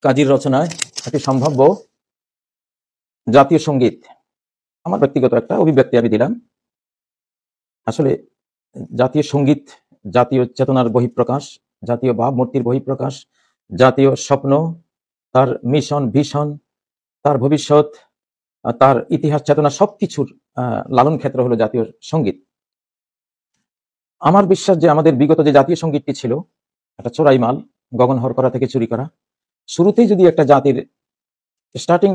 কাজীর রচনায় একটি সম্ভাব্য জাতীয় সঙ্গীত। আমার ব্যক্তিগত একটা অভিব্যক্তি আমি দিলাম। আসলে জাতীয় সঙ্গীত জাতীয় চেতনার বহিঃপ্রকাশ, জাতীয় ভাবমূর্তির বহিঃপ্রকাশ, জাতীয় স্বপ্ন, তার মিশন, ভিশন, তার ভবিষ্যৎ, তার ইতিহাস চেতনা সবকিছুর লালন ক্ষেত্র হলো জাতীয় সঙ্গীত। আমার বিশ্বাস যে আমাদের বিগত যে জাতীয় সঙ্গীতটি ছিল একটা চোরাই মাল, গগন হরকরা থেকে চুরি করা। শুরুতেই যদি একটা জাতির স্টার্টিং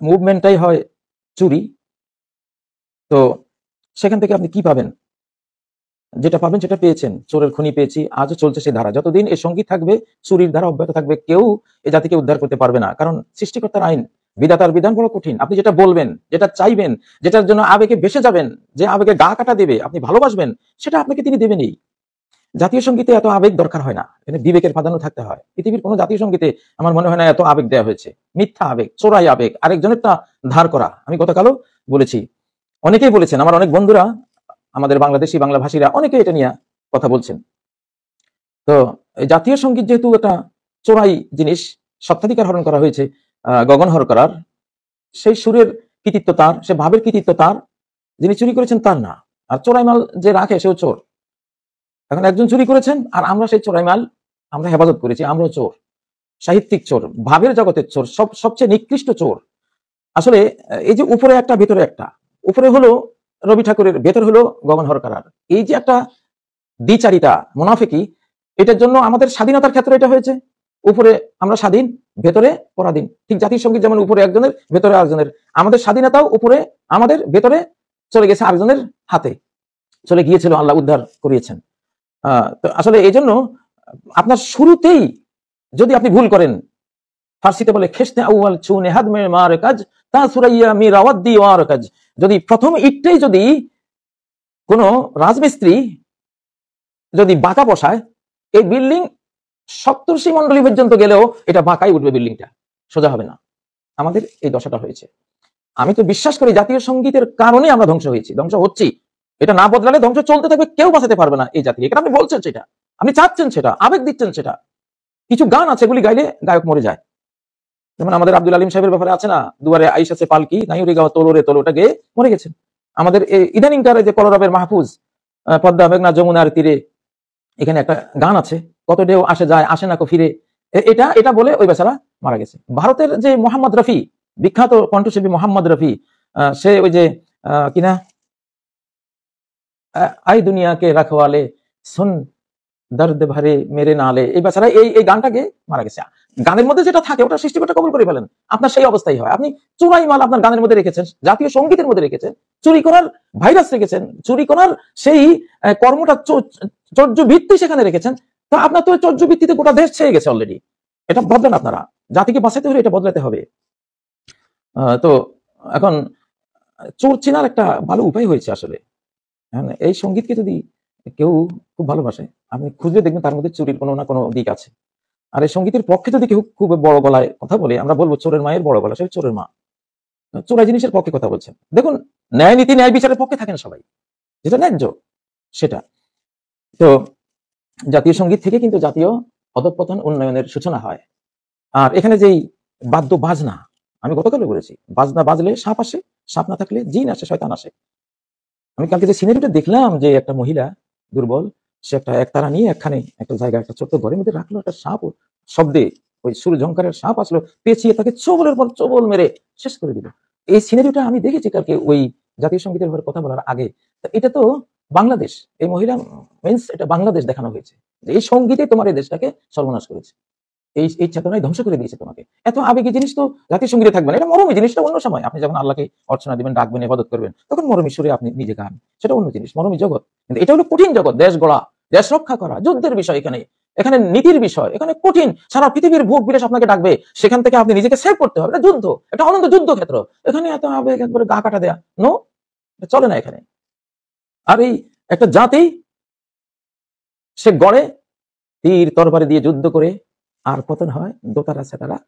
মুভমেন্টটাই হয় চুরি, তো সেখান থেকে আপনি কি পাবেন? যেটা পাবেন সেটা পেয়েছেন, চোরের খনি পেয়েছি, আজও চলছে সেই ধারা। যতদিন এই সঙ্গীত থাকবে, চুরির ধারা অব্যাহত থাকবে, কেউ এই জাতিকে উদ্ধার করতে পারবে না। কারণ সৃষ্টিকর্তার আইন, বিধাতার বিধান বড় কঠিন। আপনি যেটা বলবেন, যেটা চাইবেন, যেটার জন্য আবেগে ভেসে যাবেন, যে আবেগে গা কাটা দেবে, আপনি ভালোবাসবেন, সেটা আপনাকে তিনি দেবেনই। জাতীয় সঙ্গীতে এত আবেগ দরকার হয় না, এখানে বিবেকের প্রাধান্য থাকতে হয়। পৃথিবীর কোনো জাতীয় সঙ্গীতে আমার মনে হয় না এত আবেগ দেওয়া হয়েছে। মিথ্যা আবেগ, চোরাই আবেগ, আরেকজনেরটা ধার করা। আমি গতকালও বলেছি, অনেকেই বলেছেন, আমার অনেক বন্ধুরা, আমাদের বাংলাদেশি বাংলা ভাষীরা অনেকে এটা নিয়ে কথা বলছেন। তো এই জাতীয় সঙ্গীত যেহেতু একটা চোরাই জিনিস, স্বত্বাধিকার হরণ করা হয়েছে গগন হরকরার, সেই সুরের কৃতিত্ব তার, সে ভাবের কৃতিত্ব তার, যিনি চুরি করেছেন তার না। আর চোরাই মাল যে রাখে সেও চোর। এখন একজন চুরি করেছেন আর আমরা সেই চোরাই মাল আমরা হেফাজত করেছি, আমরাও চোর, সাহিত্যিক চোর, ভাবের জগতের চোর, সবচেয়ে নিকৃষ্ট চোর। আসলে এই যে উপরে একটা ভেতরে একটা, উপরে হলো রবি ঠাকুরের, ভেতর হলো গগন হরকরার, এই যে একটা দ্বিচারিতা, মুনাফিকি, এটার জন্য আমাদের স্বাধীনতার ক্ষেত্রে এটা হয়েছে। উপরে আমরা স্বাধীন, ভেতরে পরাধীন। ঠিক জাতীয় সঙ্গীত যেমন উপরে একজনের, ভেতরে আরেকজনের, আমাদের স্বাধীনতাও উপরে আমাদের, ভেতরে চলে গেছে আরেকজনের হাতে, চলে গিয়েছিল, আল্লাহ উদ্ধার করিয়েছেন। তো আসলে এই জন্য আপনার শুরুতেই যদি আপনি ভুল করেন, ফার্সিতে বলে খেসতে আউয়াল চুনে হাদ মে মার কাজ তা সুরাইয়া মি রাওয়াদ্দি ওয়ার কাজ। যদি প্রথম ইটটাই যদি কোনো রাজমিস্ত্রি যদি বাঁকা বসায়, এই বিল্ডিং সপ্তর্ষি মন্ডলী পর্যন্ত গেলেও এটা বাঁকাই উঠবে, বিল্ডিংটা সোজা হবে না। আমাদের এই দশাটা হয়েছে। আমি তো বিশ্বাস করি জাতীয় সঙ্গীতের কারণে আমরা ধ্বংস হয়েছি, ধ্বংস হচ্ছি। এটা না বদলালে ধ্বংস চলতে থাকবে, কেউ বাঁচাতে পারবে না এই জাতিকে। এটা আপনি বলছেন, সেটা আপনি চাচ্ছেন, সেটা আবেগ দিচ্ছেন, সেটা কিছু গান আছে এগুলি গাইলে গায়ক মরে যায়। যেমন আমাদের আব্দুল আলিম সাহেবের ব্যাপারে আছে না, দুয়ারে আইসাছে পালকি নাইউরি গাও তোলো রে তোলো, ওটা গেয়ে মরে গেছেন। আমাদের ইদানিংকার যে কলরবের মাহফুজ, পদ্মা মেঘনা যমুনার তীরে, এখানে একটা গান আছে, কত ঢেউ আসে যায় আসে না কো ফিরে, এটা এটা বলে ওই বেচারা মারা গেছে। ভারতের যে মোহাম্মদ রফি, বিখ্যাত কণ্ঠশিল্পী মোহাম্মদ রফি, সে ওই যে কিনা আই দুনিয়াকে রাখওয়ালে সুন দর্দ ভরে মেরে নালে, এই বেচারা এই গানটাকে মারা গেছে। গানের মধ্যে যেটা থাকে ওটা সৃষ্টিকর্তা কবুল করে ফেলেন। আপনার সেই অবস্থাই হয়। আপনি চোরাই মাল আপনার গানের মধ্যে রেখেছেন, জাতীয় সঙ্গীতের মধ্যে রেখেছেন, চুরি করার ভাইরাস রেখেছেন, চুরি করার সেই কর্মটা চর্য ভিত্তি সেখানে রেখেছেন। তো আপনার তো চর্য ভিত্তিতে গোটা দেশ ছেয়ে গেছে অলরেডি। এটা বদলেন আপনারা, জাতিকে বাঁচাতে হলে এটা বদলাতে হবে। তো এখন চোর চেনার একটা ভালো উপায় হয়েছে আসলে। এই সঙ্গীতকে যদি কেউ খুব ভালোবাসে, আপনি খুঁজে দেখবেন তার মধ্যে চুরির কোনো না কোনো দিক আছে। আর এই সঙ্গীতের পক্ষে যদি কেউ খুব বড় গলায় কথা বলে, আমরা বলবো চোরের মায়ের বড় গলা, সে চোরের মা, চোরা জিনিসের পক্ষে কথা বলছেন। দেখুন, ন্যায় নীতি ন্যায় বিচারের পক্ষে থাকেন সবাই, যেটা ন্যায্য সেটা। তো জাতীয় সঙ্গীত থেকে কিন্তু জাতীয় অধঃপতন উন্নয়নের সূচনা হয়। আর এখানে যেই বাদ্য বাজনা, আমি গতকালও বলেছি, বাজনা বাজলে সাপ আসে, সাপ না থাকলে জিন আসে, শয়তান আসে। আমি কালকে যে সিনারিটা দেখলাম, যে একটা মহিলা দুর্বল, সে একটা একতারা নিয়ে একখানে একটা জায়গায় একটা ছোট্ট ঘরের মধ্যে রাখলো, একটা সাপ শব্দে, ওই সুর ঝংকারের সাপ আসলো, পেঁচিয়ে তাকে চোবলের পর চোবল মেরে শেষ করে দিল। এই সিনারিটা আমি দেখেছি কালকে ওই জাতীয় সঙ্গীতের ব্যাপারে কথা বলার আগে। এটা তো বাংলাদেশ, এই মহিলা মিন্স এটা বাংলাদেশ দেখানো হয়েছে, যে এই সঙ্গীতে তোমার এই দেশটাকে সর্বনাশ করেছে, এই চেতনায় ধ্বংস করে দিয়েছে তোমাকে। এত আবেগী জিনিস তো জাতীয় সঙ্গীতে থাকবে না। এটা মরমী জিনিসটা অন্য সময়, আপনি যখন আল্লাহকে অর্চনা দিবেন, ডাকবেন, ইবাদত করবেন, তখন মরমী সুরে আপনি নিজে গান, সেটা অন্য জিনিস, মরমী জগৎ। কিন্তু এটা হলো কঠিন জগৎ, দেশ গড়া, দেশ রক্ষা করা, যুদ্ধের বিষয়, এখানে নীতির বিষয়, এখানে কঠিন, সারা পৃথিবীর ভোগ বিলাস আপনাকে ডাকবে, সেখান থেকে আপনি নিজেকে সেভ করতে হবে। এটা যুদ্ধ, এটা অনন্ত যুদ্ধ ক্ষেত্র। এখানে এত আবেগ একবারে গা কাটা দেয়া নো, চলে না এখানে। আর এই একটা জাতি সে গড়ে তীর তরবারি দিয়ে যুদ্ধ করে, আর পতন হয় দোতারা সেতারা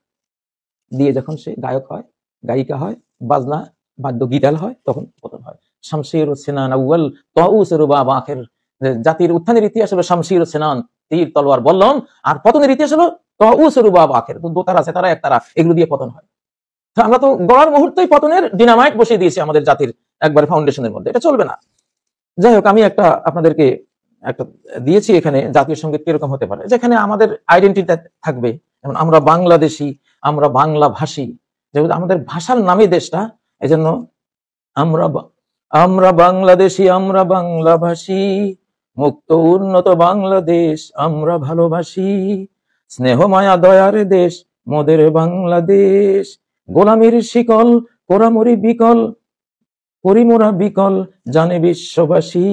দিয়ে, যখন সে গায়ক হয়, গায়িকা হয়, বাজনা বাদ্য গীতাল হয়, তখন পতন হয়। শামশির ও সেনান আউয়াল তাউসের বাবা আখের, জাতির উত্থানের ইতিহাস হলো শামশির ও সেনান, তীর তলোয়ার বললাম। আর পতনের ইতিহাস হলো আখের, দোতারা আছে, তারা একতারা, এগুলো দিয়ে পতন হয়। তো আমরা তো গড়ার মুহূর্তেই পতনের ডিনামাইট বসিয়ে দিয়েছি আমাদের জাতির একবার ফাউন্ডেশনের মধ্যে, এটা চলবে না। যাই হোক, আমি একটা আপনাদেরকে একটা দিয়েছি এখানে জাতীয় সঙ্গীত কিরকম হতে পারে, যেখানে আমাদের আইডেন্টিটি থাকবে। যেমন আমরা বাংলাদেশি, আমরা বাংলা ভাষী, যেহেতু আমাদের ভাষার নামে দেশটা, এই জন্য আমরা বাংলাদেশি, আমরা বাংলা ভাষী, মুক্ত উন্নত বাংলাদেশ আমরা ভালোবাসি, স্নেহ মায়া দয়ার দেশ মোদের বাংলাদেশ, গোলামির শিকল কোরামরি বিকল, পরিমোরা বিকল জানে বিশ্ববাসী।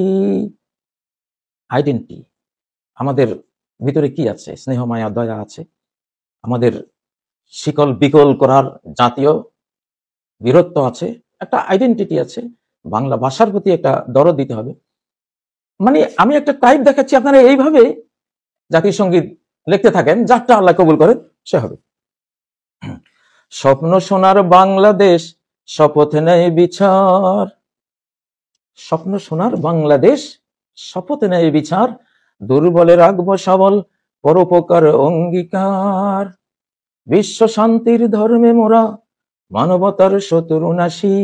আইডেন্টি, আমাদের ভিতরে কি আছে? স্নেহ মায়া দয়া আছে, আমাদের শিকল বিকল করার জাতীয় বীরত্ব আছে, একটা আইডেন্টিটি আছে, বাংলা ভাষার প্রতি একটা দরদ দিতে হবে। মানে আমি একটা টাইপ দেখাচ্ছি, আপনারা এইভাবে জাতীয় সঙ্গীত লিখতে থাকেন, যারটা আল্লাহ কবুল করেন সে হবে। স্বপ্ন সোনার বাংলাদেশ শপথ নেয় বিচার, স্বপ্ন সোনার বাংলাদেশ শপথ নেয় বিচার, দুর্বলে রাখবো সবল পরোপকার অঙ্গীকার, বিশ্ব শান্তির ধর্মে মোরা মানবতার শত্রু নাশী,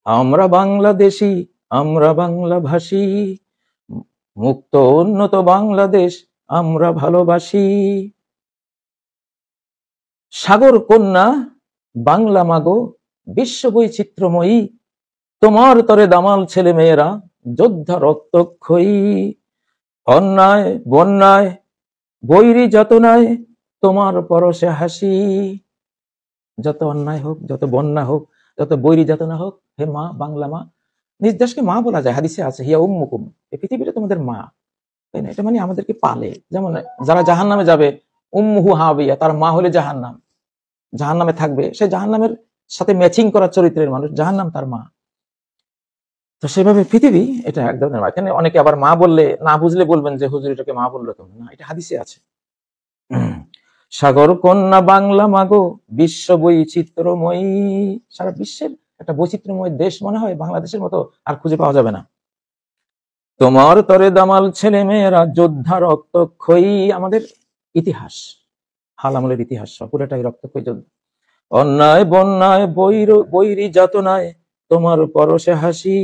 আমরা বাংলাদেশি, আমরা বাংলা ভাষী, মুক্ত উন্নত বাংলাদেশ আমরা ভালোবাসি। সাগর কন্যা বাংলা মাগো বিশ্ব বৈচিত্র্যময়ী, তোমার তরে দামাল ছেলে মেয়েরা যোদ্ধা রক্তক্ষয়ী, অন্যায় বন্যায় বৈরী যাতনায় তোমার পরশে হাসি, যত অন্যায় হোক, যত বন্যা হোক, যত বৈরী যাতনা হোক, হে মা, বাংলা মা, নিজ দেশকে মা বলা যায়, হাদিসে আছে হিয়া উম্মুকুম, এই পৃথিবীটা তোমাদের মা, তাই না? এটা মানে আমাদেরকে পালে। যেমন যারা জাহান্নামে যাবে, উম্মুহু হাবিয়া, তার মা হলে জাহান্নাম, জাহান্নামে থাকবে, সে জাহান্নামের সাথে ম্যাচিং করা চরিত্রের মানুষ, জাহান্নাম তার মা। তো সেভাবে পৃথিবী এটা এক ধরনের মা। এখানে অনেকে আবার মা বললে না বুঝলে বলবেন যে হুজুর এটাকে মা বললো কেমন, না, এটা হাদিসে আছে। সাগর কন্যা বাংলা মাগো বিশ্ব বৈচিত্র্যময়ী, সারা বিশ্বের একটা বৈচিত্র্যময় দেশ মনে হয় বাংলাদেশের মতো আর খুঁজে পাওয়া যাবে না। তোমার তরে দামাল ছেলে মেয়েরা যোদ্ধা রক্তক্ষয়ী, আমাদের ইতিহাস, হাল আমলের ইতিহাস পুরোটাই রক্তক্ষয়ী যোদ্ধা, অন্যায় বন্যায় বৈরী যাতনায় তোমার পরশে হাসি,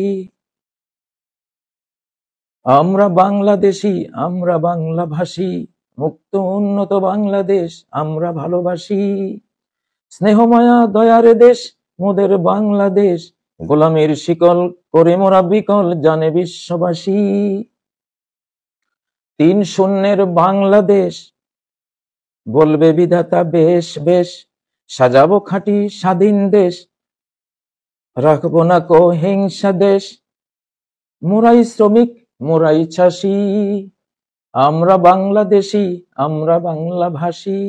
আমরা বাংলাদেশি, আমরা বাংলা ভাষী, মুক্ত উন্নত বাংলাদেশ আমরা ভালোবাসি, স্নেহ মায়া দয়ার দেশ মোদের বাংলাদেশ, গোলামের শিকল করে মোরা বিকল জানে বিশ্ববাসী, ৩-০ বাংলাদেশ বলবে বিধাতা বেশ বেশ, সাজাবো খাঁটি স্বাধীন দেশ, রাখবো না কো হিংসা দেশ, মোরাই শ্রমিক মোরাই চাষী, আমরা বাংলাদেশি, আমরা বাংলা ভাষী,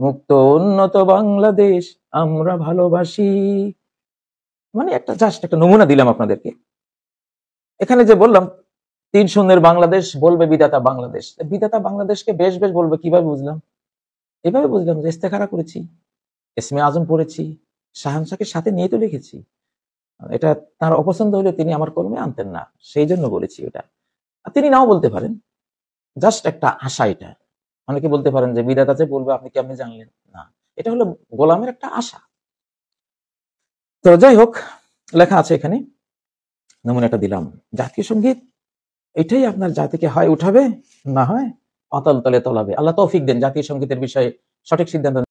মুক্ত উন্নত বাংলাদেশ আমরা ভালোবাসি। মানে একটা জাস্ট একটা নমুনা দিলাম আপনাদেরকে। এখানে যে বললাম ৩-০ বাংলাদেশ বলবে বিধাতা বাংলাদেশ, বিধাতা বাংলাদেশকে বেশ বেশ বলবে কিভাবে বুঝলাম? এভাবে বুঝলাম যে ইস্তেখারা করেছি, ইসমে আজম পড়েছি, শাহানশাহকে সাথে নিয়ে তো লিখেছি। এটা তার অপছন্দ হলে তিনি আমার কলমে আনতেন না, সেই জন্য বলেছি এটা। তিনি নাও বলতে পারেন, জাস্ট একটা আশা এটা। অনেকে বলতে পারেন যে বিধাতা যে বলবে আপনি কেমনে জানলেন? না, এটা হলো গোলামের একটা আশা। তো যাই হোক, লেখা আছে এখানে, নমুনাটা দিলাম। জাতীয় সঙ্গীত এটাই আপনার জাতিকে হয় উঠাবে, না হয় অতল তলে তলাবে। আল্লাহ তৌফিক দেন জাতীয় সঙ্গীতের বিষয়ে সঠিক সিদ্ধান্ত